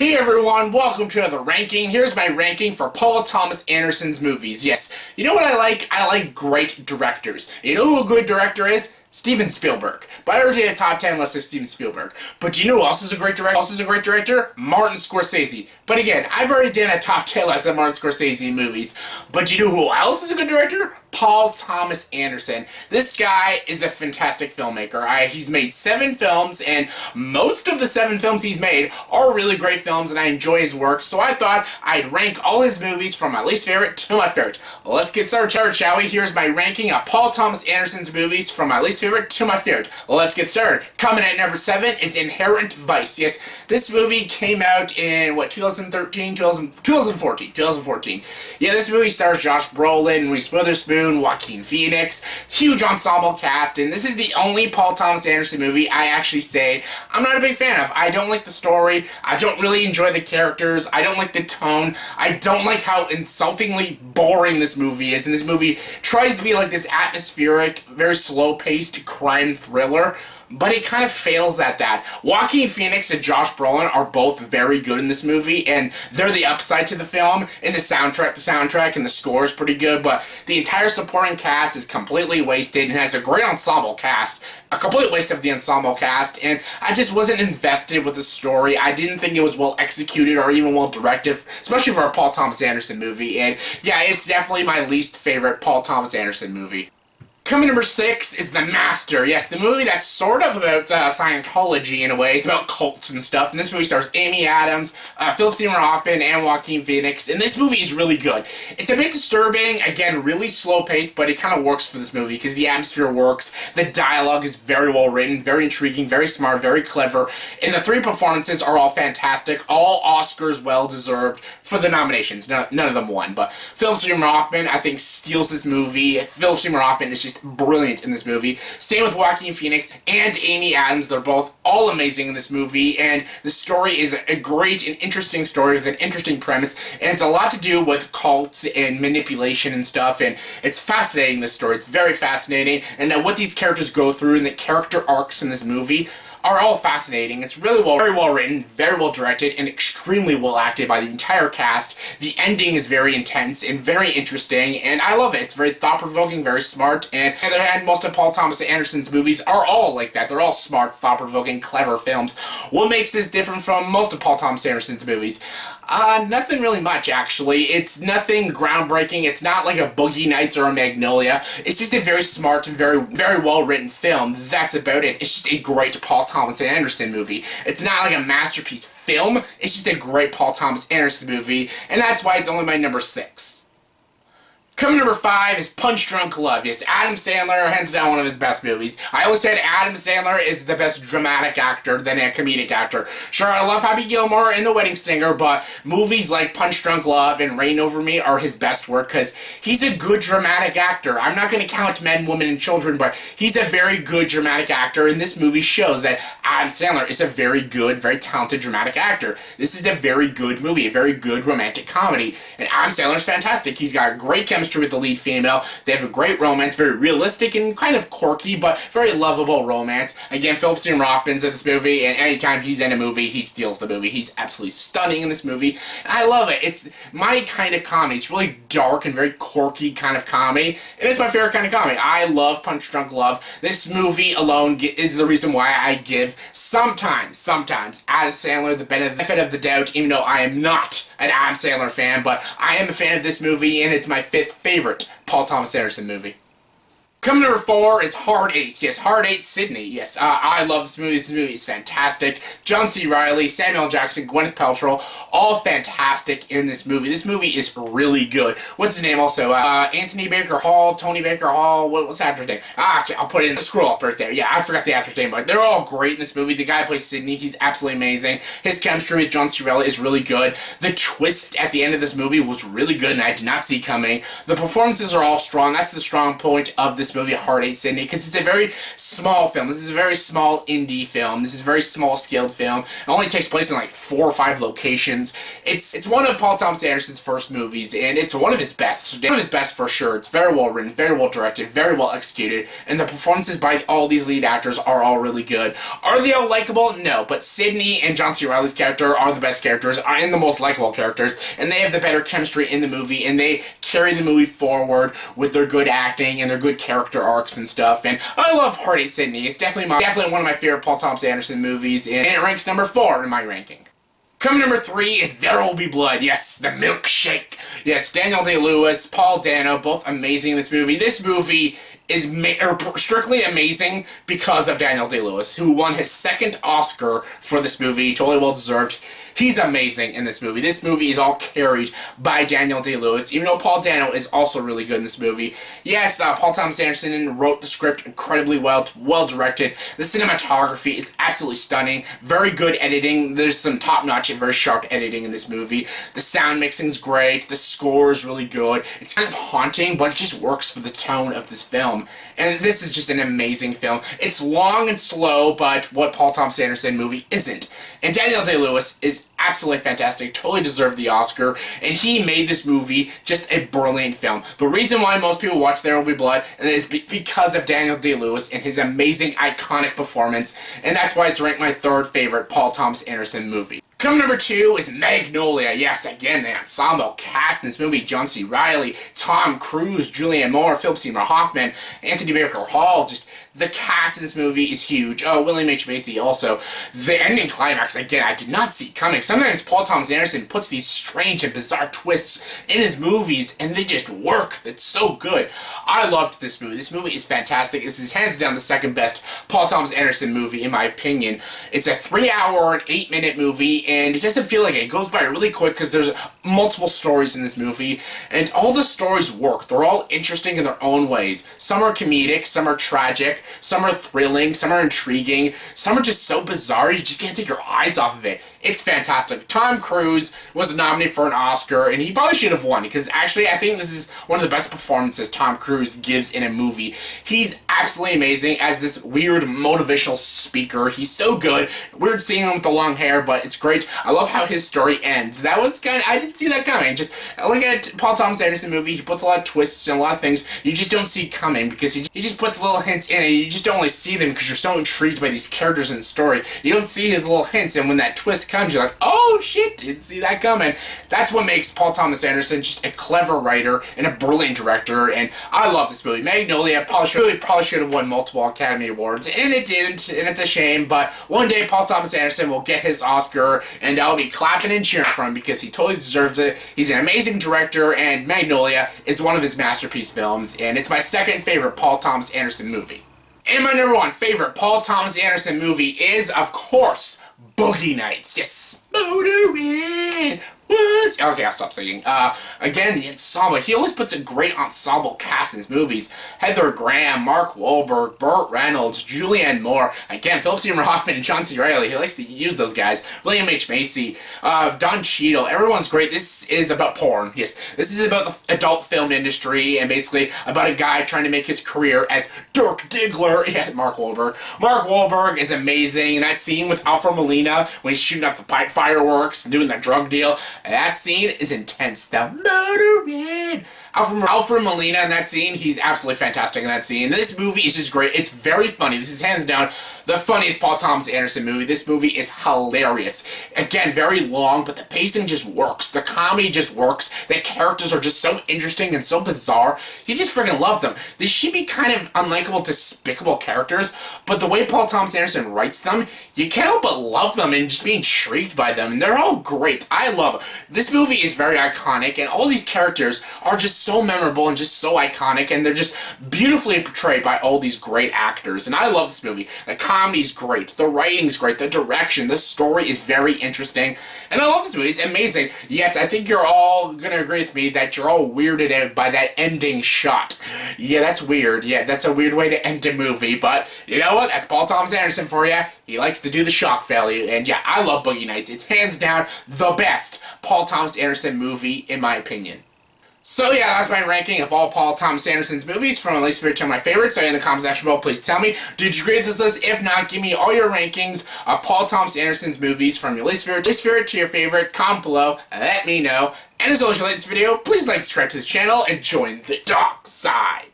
Hey everyone, welcome to another ranking. Here's my ranking for Paul Thomas Anderson's movies. Yes, you know what I like? I like great directors. You know who a good director is? Steven Spielberg. But I already did a top 10 list of Steven Spielberg. But do you know who else is a great director? Martin Scorsese. But again, I've already done a top 10 list of Martin Scorsese movies. But do you know who else is a good director? Paul Thomas Anderson. This guy is a fantastic filmmaker. He's made 7 films, and most of the 7 films he's made are really great films, and I enjoy his work. So I thought I'd rank all his movies from my least favorite to my favorite. Let's get started, shall we? Here's my ranking of Paul Thomas Anderson's movies from my least favorite to my favorite. Let's get started. Coming at number 7 is Inherent Vice. Yes, this movie came out in, 2014. Yeah, this movie stars Josh Brolin, Reese Witherspoon, Joaquin Phoenix, huge ensemble cast, and this is the only Paul Thomas Anderson movie I actually say I'm not a big fan of. I don't like the story, I don't really enjoy the characters, I don't like the tone, I don't like how insultingly boring this movie is, and this movie tries to be like this atmospheric, very slow-paced crime thriller, but it kind of fails at that. Joaquin Phoenix and Josh Brolin are both very good in this movie, and they're the upside to the film. In the soundtrack and the score is pretty good, but the entire supporting cast is completely wasted and has a great ensemble cast. A complete waste of the ensemble cast, and I just wasn't invested with the story. I didn't think it was well executed or even well directed, especially for a Paul Thomas Anderson movie, and yeah, it's definitely my least favorite Paul Thomas Anderson movie. Coming number 6 is The Master. Yes, the movie that's sort of about Scientology in a way. It's about cults and stuff. And this movie stars Amy Adams, Philip Seymour Hoffman, and Joaquin Phoenix. And this movie is really good. It's a bit disturbing, again, really slow-paced, but it kind of works for this movie because the atmosphere works. The dialogue is very well written, very intriguing, very smart, very clever. And the 3 performances are all fantastic, all Oscars well-deserved for the nominations. None of them won, but Philip Seymour Hoffman, I think, steals this movie. Philip Seymour Hoffman is just brilliant in this movie. Same with Joaquin Phoenix and Amy Adams. They're both all amazing in this movie, and the story is a great and interesting story with an interesting premise, and it's a lot to do with cults and manipulation and stuff, and it's fascinating, this story. It's very fascinating, and what these characters go through and the character arcs in this movie are all fascinating. It's very well written, very well directed, and extremely well acted by the entire cast. The ending is very intense and very interesting, and I love it. It's very thought-provoking, very smart, and on the other hand, most of Paul Thomas Anderson's movies are all like that. They're all smart, thought-provoking, clever films. What makes this different from most of Paul Thomas Anderson's movies? Nothing really much, actually. It's nothing groundbreaking. It's not like a Boogie Nights or a Magnolia. It's just a very smart and very well-written film. That's about it. It's just a great Paul Thomas Anderson movie. It's not like a masterpiece film. It's just a great Paul Thomas Anderson movie, and that's why it's only my number 6. Coming number 5 is Punchdrunk Love. Yes, Adam Sandler, hands down one of his best movies. I always said Adam Sandler is the best dramatic actor than a comedic actor. Sure, I love Happy Gilmore and The Wedding Singer, but movies like Punchdrunk Love and Reign Over Me are his best work because he's a good dramatic actor. I'm not going to count Men, Women, and Children, but he's a very good dramatic actor, and this movie shows that Adam Sandler is a very good, very talented dramatic actor. This is a very good movie, a very good romantic comedy, and Adam Sandler's fantastic. He's got great chemistry with the lead female. They have a great romance, very realistic and kind of quirky, but very lovable romance. Again, Philip Seymour Hoffman's in this movie, and anytime he's in a movie, he steals the movie. He's absolutely stunning in this movie. I love it. It's my kind of comedy. It's really dark and very quirky kind of comedy, and it's my favorite kind of comedy. I love Punchdrunk Love. This movie alone is the reason why I give sometimes Adam Sandler the benefit of the doubt, even though I am not an Adam Sandler fan, but I am a fan of this movie, and it's my 5th favorite Paul Thomas Anderson movie. Coming number 4 is Hard 8. Yes, Hard 8, Sidney. Yes, I love this movie. This movie is fantastic. John C. Reilly, Samuel Jackson, Gwyneth Paltrow, all fantastic in this movie. This movie is really good. What's his name also? Anthony Baker Hall, Tony Baker Hall, what's the actor's name? Actually, I'll put it in the scroll up right there. Yeah, I forgot the actor's name, but they're all great in this movie. The guy who plays Sidney, he's absolutely amazing. His chemistry with John C. Reilly is really good. The twist at the end of this movie was really good, and I did not see coming. The performances are all strong. That's the strong point of this this movie, Heart Ate Sidney, because it's a very small film. This is a very small indie film. This is a very small scaled film. It only takes place in like 4 or 5 locations. It's one of Paul Thomas Anderson's first movies, and it's one of his best. One of his best for sure. It's very well written, very well directed, very well executed, and the performances by all these lead actors are all really good. Are they all likable? No, but Sidney and John C. Reilly's character are the best characters, and the most likable characters, and they have the better chemistry in the movie, and they carry the movie forward with their good acting and their good character arcs and stuff. And I love Heart Ate Sidney. It's definitely one of my favorite Paul Thomas Anderson movies, and it ranks number 4 in my ranking. Coming number 3 is There Will Be Blood. Yes, the milkshake. Yes, Daniel Day-Lewis, Paul Dano, both amazing in this movie. This movie is strictly amazing because of Daniel Day-Lewis, who won his 2nd Oscar for this movie. Totally well deserved. He's amazing in this movie. This movie is all carried by Daniel Day-Lewis, even though Paul Dano is also really good in this movie. Yes, Paul Thomas Anderson wrote the script incredibly well. It's well directed. The cinematography is absolutely stunning. Very good editing. There's some top-notch and very sharp editing in this movie. The sound mixing's great. The score is really good. It's kind of haunting, but it just works for the tone of this film. And this is just an amazing film. It's long and slow, but what Paul Thomas Anderson movie isn't. And Daniel Day-Lewis is absolutely fantastic, totally deserved the Oscar, and he made this movie just a brilliant film. The reason why most people watch There Will Be Blood is because of Daniel Day-Lewis and his amazing, iconic performance, and that's why it's ranked my 3rd favorite Paul Thomas Anderson movie. Coming number 2 is Magnolia. Yes, again, the ensemble cast in this movie: John C. Reilly, Tom Cruise, Julianne Moore, Philip Seymour Hoffman, Anthony Baker Hall. Just the cast in this movie is huge. Oh, William H. Macy also. The ending climax, again, I did not see coming. Sometimes Paul Thomas Anderson puts these strange and bizarre twists in his movies, and they just work. It's so good. I loved this movie. This movie is fantastic. This is hands down the 2nd best Paul Thomas Anderson movie, in my opinion. It's a 3-hour and 8-minute movie, and it doesn't feel like it goes by really quick because there's multiple stories in this movie, and all the stories work. They're all interesting in their own ways. Some are comedic, some are tragic, some are thrilling, some are intriguing, some are just so bizarre you just can't take your eyes off of it. It's fantastic. Tom Cruise was nominated for an Oscar, and he probably should have won, because actually I think this is one of the best performances Tom Cruise gives in a movie. He's absolutely amazing as this weird motivational speaker. He's so good. Weird seeing him with the long hair, but it's great. I love how his story ends. That was kind of, I didn't see that coming. Just look at Paul Thomas Anderson movie. He puts a lot of twists and a lot of things you just don't see coming, because he just puts little hints in, and you just don't only see them because you're so intrigued by these characters in the story. You don't see his little hints, and when that twist comes, you're like, oh shit, didn't see that coming. That's what makes Paul Thomas Anderson just a clever writer and a brilliant director, and I love this movie. Magnolia probably should have won multiple Academy Awards, and it didn't, and it's a shame, but one day Paul Thomas Anderson will get his Oscar, and I'll be clapping and cheering for him because he totally deserves it. He's an amazing director, and Magnolia is one of his masterpiece films, and it's my 2nd favorite Paul Thomas Anderson movie. And my number 1 favorite Paul Thomas Anderson movie is, of course, Boogie Nights. Yes, motoring. Okay, I'll stop singing. Again, the ensemble. He always puts a great ensemble cast in his movies. Heather Graham, Mark Wahlberg, Burt Reynolds, Julianne Moore. Again, Philip Seymour Hoffman and John C. Reilly. He likes to use those guys. William H. Macy, Don Cheadle. Everyone's great. This is about porn. Yes, this is about the adult film industry, and basically about a guy trying to make his career as Dirk Diggler. Yeah, Mark Wahlberg. Mark Wahlberg is amazing. And that scene with Alfred Molina when he's shooting up the fireworks and doing that drug deal. That scene is intense. The motoring. Alfred Molina in that scene, he's absolutely fantastic in that scene. This movie is just great. It's very funny. This is hands down the funniest Paul Thomas Anderson movie. This movie is hilarious. Again, very long, but the pacing just works. The comedy just works. The characters are just so interesting and so bizarre. You just freaking love them. They should be kind of unlikable, despicable characters, but the way Paul Thomas Anderson writes them, you can't help but love them and just be intrigued by them, and they're all great. I love it. This movie is very iconic, and all these characters are just so memorable and just so iconic, and they're just beautifully portrayed by all these great actors, and I love this movie. The comedy's great, the writing's great, the direction, the story is very interesting, and I love this movie. It's amazing. Yes, I think you're all gonna agree with me that you're all weirded out by that ending shot. Yeah, that's weird. Yeah, that's a weird way to end a movie, but you know what? That's Paul Thomas Anderson for you. He likes to do the shock value, and yeah, I love Boogie Nights. It's hands down the best Paul Thomas Anderson movie, in my opinion. So yeah, that's my ranking of all Paul Thomas Anderson's movies from my least favorite to my favorite. So in the comment section below, please tell me, did you grade this list? If not, give me all your rankings of Paul Thomas Anderson's movies from your least favorite to your favorite. Comment below and let me know. And as always, if you like this video, please like, subscribe to this channel, and join the dark side.